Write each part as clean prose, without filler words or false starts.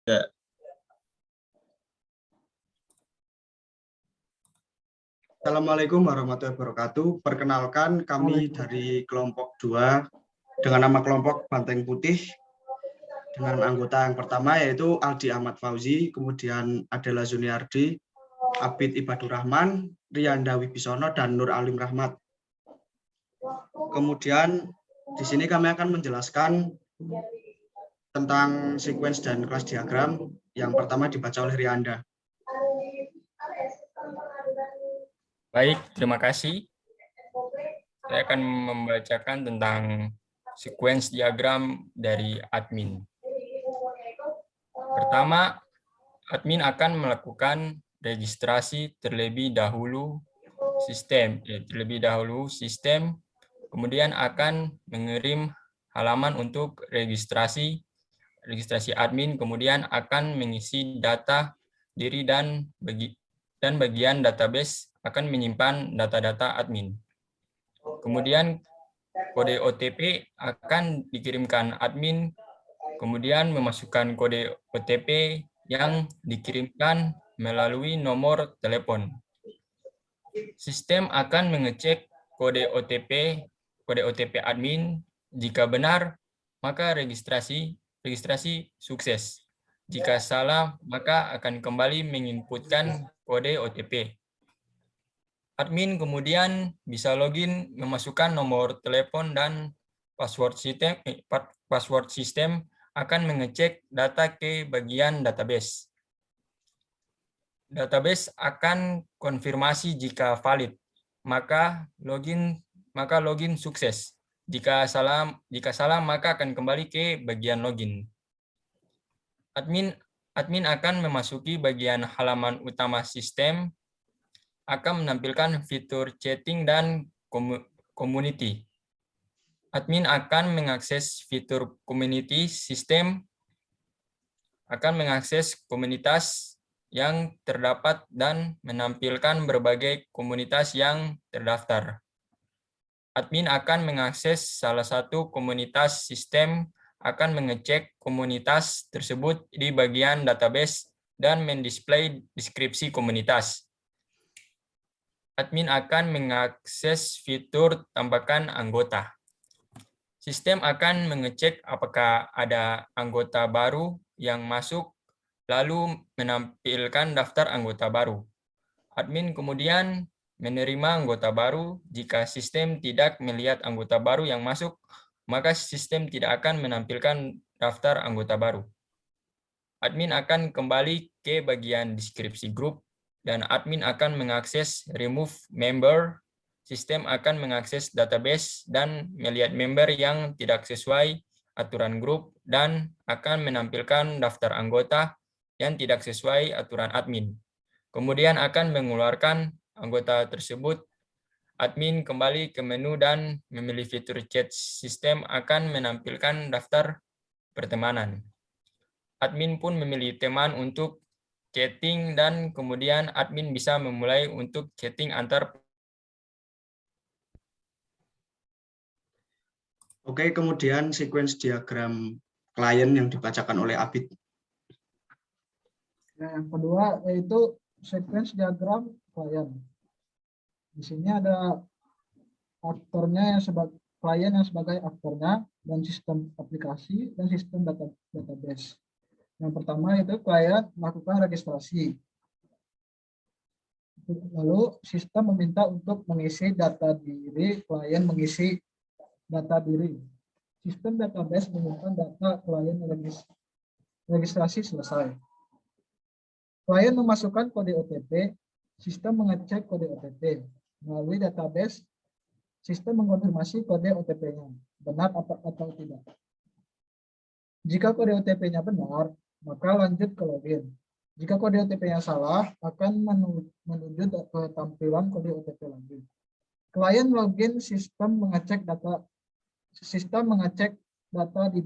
Ya. Assalamualaikum warahmatullahi wabarakatuh. Perkenalkan, kami dari kelompok 2 dengan nama kelompok Banteng Putih dengan anggota yang pertama yaitu Aldi Ahmad Fauzi, kemudian Adela Zuniardi, Abid Ibadur Rahman, Riyanda Wibisono, dan Nur Alim Rahmat. Kemudian di sini kami akan menjelaskan tentang sequence dan kelas diagram. Yang pertama dibaca oleh Riyanda. Baik, terima kasih. Saya akan membacakan tentang sequence diagram dari admin. Pertama, admin akan melakukan registrasi terlebih dahulu sistem, kemudian akan mengirim halaman untuk registrasi admin, kemudian akan mengisi data diri dan bagian database akan menyimpan data-data admin. Kemudian kode OTP akan dikirimkan admin, kemudian memasukkan kode OTP yang dikirimkan melalui nomor telepon. Sistem akan mengecek kode OTP admin. Jika benar, maka registrasi sukses. Jika salah, maka akan kembali menginputkan kode OTP. Admin kemudian bisa login, memasukkan nomor telepon dan password sistem akan mengecek data ke bagian database. Database akan konfirmasi jika valid, maka login sukses. Jika salah maka akan kembali ke bagian login. Admin akan memasuki bagian halaman utama sistem, akan menampilkan fitur chatting dan community. Admin akan mengakses fitur community sistem, akan mengakses komunitas yang terdapat dan menampilkan berbagai komunitas yang terdaftar. Admin akan mengakses salah satu komunitas sistem, akan mengecek komunitas tersebut di bagian database dan mendisplay deskripsi komunitas. Admin akan mengakses fitur tambahkan anggota. Sistem akan mengecek apakah ada anggota baru yang masuk, lalu menampilkan daftar anggota baru. Admin kemudian menerima anggota baru. Jika sistem tidak melihat anggota baru yang masuk, maka sistem tidak akan menampilkan daftar anggota baru. Admin akan kembali ke bagian deskripsi grup, dan admin akan mengakses remove member. Sistem akan mengakses database dan melihat member yang tidak sesuai aturan grup dan akan menampilkan daftar anggota yang tidak sesuai aturan admin. Kemudian akan mengeluarkan anggota tersebut. Admin kembali ke menu dan memilih fitur chat. Sistem akan menampilkan daftar pertemanan. Admin pun memilih teman untuk chatting dan kemudian admin bisa memulai untuk chatting antar. Oke, kemudian sequence diagram klien yang dibacakan oleh Abid. Nah, yang kedua yaitu sequence diagram klien. Di sini ada aktornya yang sebagai klien yang sebagai aktornya, dan sistem aplikasi dan sistem database. Yang pertama itu klien melakukan registrasi. Lalu sistem meminta untuk mengisi data diri, klien mengisi data diri. Sistem database menyimpan data klien registrasi selesai. Klien memasukkan kode OTP, sistem mengecek kode OTP. Melalui database, sistem mengonfirmasi kode OTP-nya, benar atau tidak. Jika kode OTP-nya benar, maka lanjut ke login. Jika kode OTP-nya salah, akan menuju ke tampilan kode OTP lagi. Klien login, sistem mengecek data di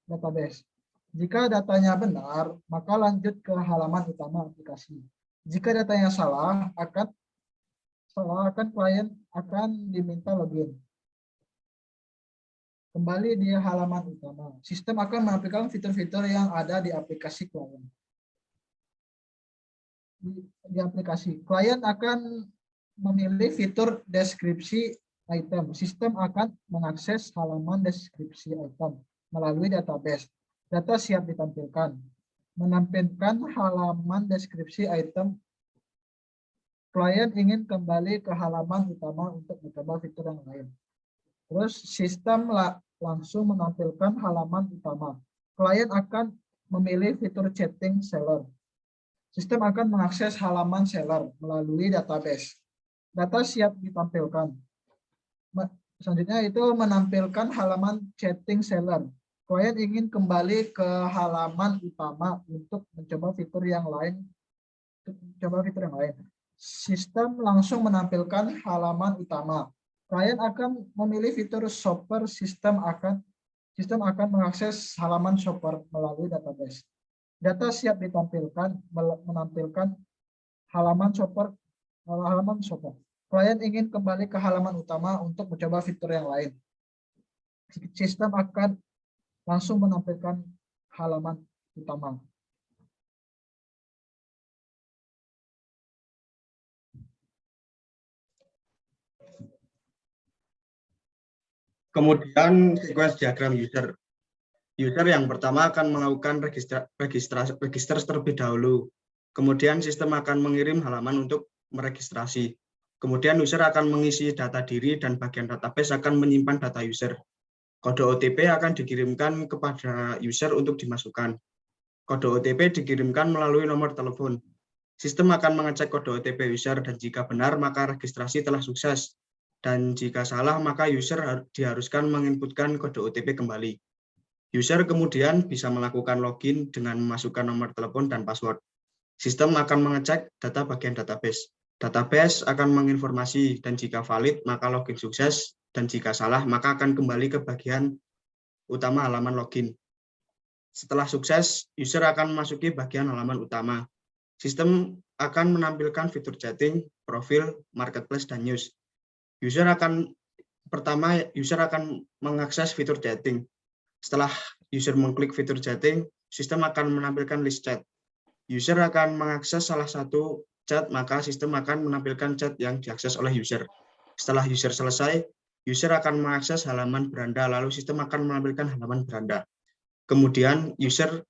database. Jika datanya benar, maka lanjut ke halaman utama aplikasi. Jika datanya salah, klien akan diminta login. kembali di halaman utama. Sistem akan menampilkan fitur-fitur yang ada di aplikasi klien. Di aplikasi, klien akan memilih fitur deskripsi item. Sistem akan mengakses halaman deskripsi item melalui database. Data siap ditampilkan. Menampilkan halaman deskripsi item. Klien ingin kembali ke halaman utama untuk mencoba fitur yang lain. Terus sistem langsung menampilkan halaman utama. Klien akan memilih fitur chatting seller. Sistem akan mengakses halaman seller melalui database. Data siap ditampilkan. Selanjutnya itu menampilkan halaman chatting seller. Klien ingin kembali ke halaman utama untuk mencoba fitur yang lain. Sistem langsung menampilkan halaman utama. Klien akan memilih fitur shopper. Sistem akan mengakses halaman shopper melalui database. Data siap ditampilkan, menampilkan halaman shopper. Klien ingin kembali ke halaman utama untuk mencoba fitur yang lain. Sistem akan langsung menampilkan halaman utama. Kemudian sequence diagram user. User yang pertama akan melakukan register terlebih dahulu. Kemudian sistem akan mengirim halaman untuk meregistrasi. Kemudian user akan mengisi data diri dan bagian database akan menyimpan data user. Kode OTP akan dikirimkan kepada user untuk dimasukkan. Kode OTP dikirimkan melalui nomor telepon. Sistem akan mengecek kode OTP user dan jika benar maka registrasi telah sukses. Dan jika salah maka user diharuskan menginputkan kode OTP kembali. User kemudian bisa melakukan login dengan memasukkan nomor telepon dan password. Sistem akan mengecek data bagian database. Database akan menginformasi dan jika valid maka login sukses dan jika salah maka akan kembali ke bagian utama halaman login. Setelah sukses, user akan memasuki bagian halaman utama. Sistem akan menampilkan fitur chatting, profil, marketplace, dan news. User akan mengakses fitur chatting. Setelah user mengklik fitur chatting, sistem akan menampilkan list chat. User akan mengakses salah satu chat, maka sistem akan menampilkan chat yang diakses oleh user. Setelah user selesai, user akan mengakses halaman beranda, lalu sistem akan menampilkan halaman beranda. Kemudian user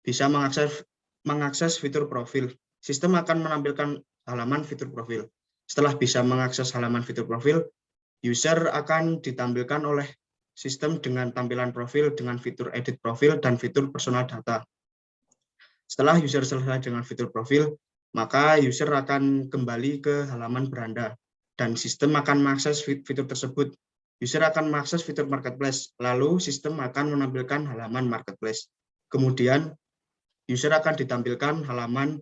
bisa mengakses fitur profil. Sistem akan menampilkan halaman fitur profil. Setelah bisa mengakses halaman fitur profil, user akan ditampilkan oleh sistem dengan tampilan profil dengan fitur edit profil dan fitur personal data. Setelah user selesai dengan fitur profil, maka user akan kembali ke halaman beranda dan sistem akan mengakses fitur tersebut. User akan mengakses fitur marketplace, lalu sistem akan menampilkan halaman marketplace. Kemudian user akan ditampilkan halaman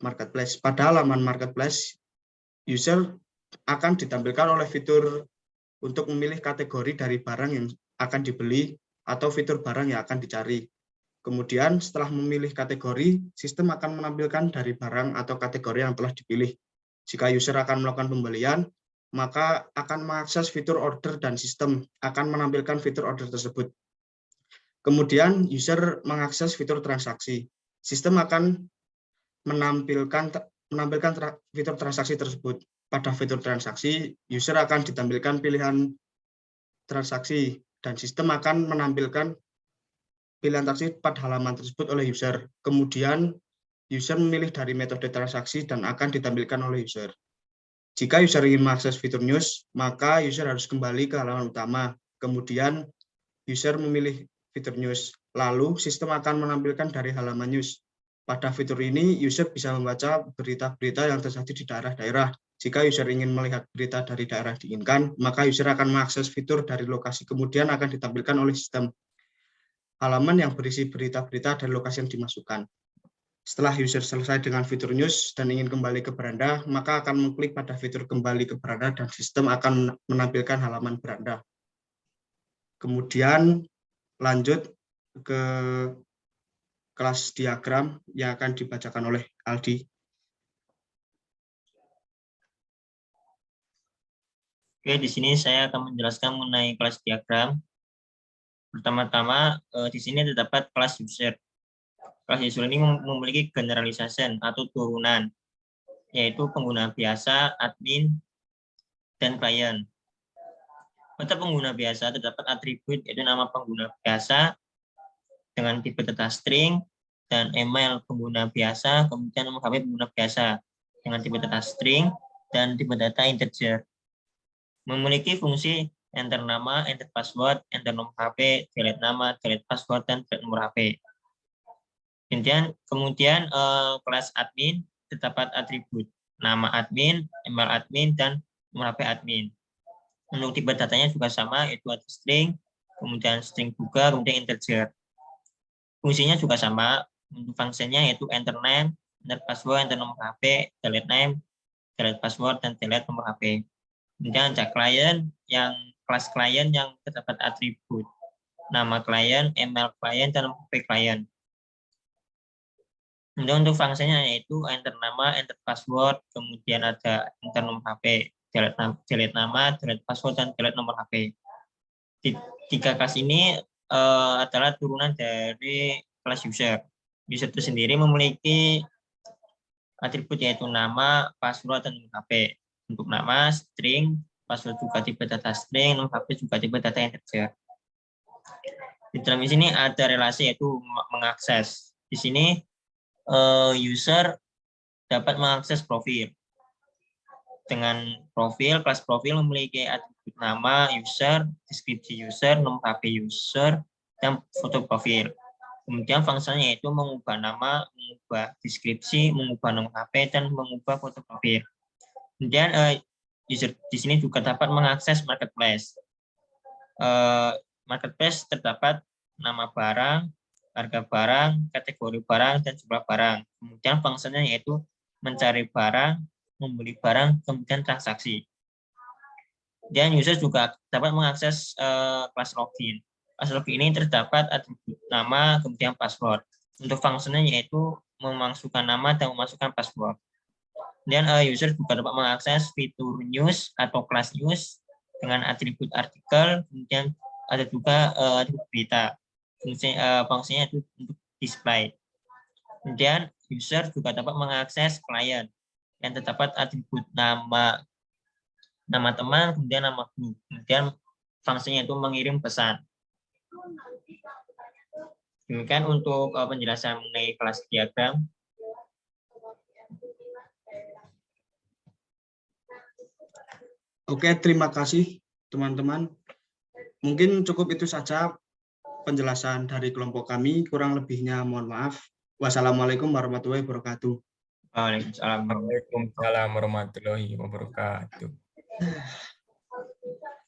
marketplace. Pada halaman marketplace, user akan ditampilkan oleh fitur untuk memilih kategori dari barang yang akan dibeli atau fitur barang yang akan dicari. Kemudian setelah memilih kategori, sistem akan menampilkan dari barang atau kategori yang telah dipilih. Jika user akan melakukan pembelian, maka akan mengakses fitur order dan sistem akan menampilkan fitur order tersebut. Kemudian user mengakses fitur transaksi. Sistem akan menampilkan fitur transaksi tersebut. Pada fitur transaksi, user akan ditampilkan pilihan transaksi dan sistem akan menampilkan pilihan transaksi pada halaman tersebut oleh user. Kemudian user memilih dari metode transaksi dan akan ditampilkan oleh user. Jika user ingin mengakses fitur news, maka user harus kembali ke halaman utama. Kemudian user memilih fitur news. Lalu sistem akan menampilkan dari halaman news. Pada fitur ini, user bisa membaca berita-berita yang terjadi di daerah-daerah. Jika user ingin melihat berita dari daerah diinginkan, maka user akan mengakses fitur dari lokasi, kemudian akan ditampilkan oleh sistem halaman yang berisi berita-berita dari lokasi yang dimasukkan. Setelah user selesai dengan fitur news dan ingin kembali ke beranda, maka akan mengklik pada fitur kembali ke beranda dan sistem akan menampilkan halaman beranda. Kemudian lanjut ke kelas diagram yang akan dibacakan oleh Aldi. Oke, di sini saya akan menjelaskan mengenai kelas diagram. Pertama-tama, di sini terdapat kelas user. Kelas user ini memiliki generalization atau turunan, yaitu pengguna biasa, admin, dan client. Pada pengguna biasa terdapat atribut, yaitu nama pengguna biasa dengan tipe data string, dan email pengguna biasa, kemudian nomor HP pengguna biasa dengan tipe data string, dan tipe data integer. Memiliki fungsi enter nama, enter password, enter nomor HP, delete nama, delete password, dan delete nomor HP. Kemudian kelas admin terdapat atribut nama admin, email admin, dan nomor HP admin. Untuk tipe datanya juga sama, yaitu ada string, kemudian string juga, kemudian integer. Fungsinya juga sama, untuk fungsinya yaitu enter name, enter password, enter nomor HP, delete name, delete password, dan delete nomor HP. Kemudian ada klien, kelas klien yang terdapat atribut nama klien, email klien, dan nomor HP klien. Kemudian untuk fungsinya yaitu enter nama, enter password, kemudian ada enter nomor HP, delete nama, delete password, dan delete nomor HP. Tiga kelas ini adalah turunan dari kelas user. User itu sendiri memiliki atribut yaitu nama, password, dan nomor HP. Untuk nama string, password juga tipe data string, nomor HP juga tipe data integer. Di dalam sini ada relasi yaitu mengakses. Di sini user dapat mengakses profil. Dengan profil, kelas profil memiliki atribut nama user, deskripsi user, nomor HP user, dan foto profil. Kemudian fungsinya yaitu mengubah nama, mengubah deskripsi, mengubah nomor HP, dan mengubah foto profil. Kemudian user di sini juga dapat mengakses marketplace. Marketplace terdapat nama barang, harga barang, kategori barang, dan jumlah barang. Kemudian fungsinya yaitu mencari barang, membeli barang, kemudian transaksi. Dan user juga dapat mengakses kelas login. Kelas login ini terdapat atribut nama, kemudian password. Untuk fungsinya yaitu memasukkan nama dan memasukkan password. Dan user juga dapat mengakses fitur news atau kelas news dengan atribut artikel, kemudian ada juga atribut berita. Fungsinya itu untuk display. Kemudian user juga dapat mengakses klien yang terdapat atribut nama teman, kemudian nama grup. Kemudian fungsinya itu mengirim pesan. Demikian untuk penjelasan mengenai kelas diagram. Oke, terima kasih teman-teman. Mungkin cukup itu saja penjelasan dari kelompok kami. Kurang lebihnya mohon maaf. Wassalamualaikum warahmatullahi wabarakatuh. Waalaikumsalam. Waalaikumsalam warahmatullahi wabarakatuh.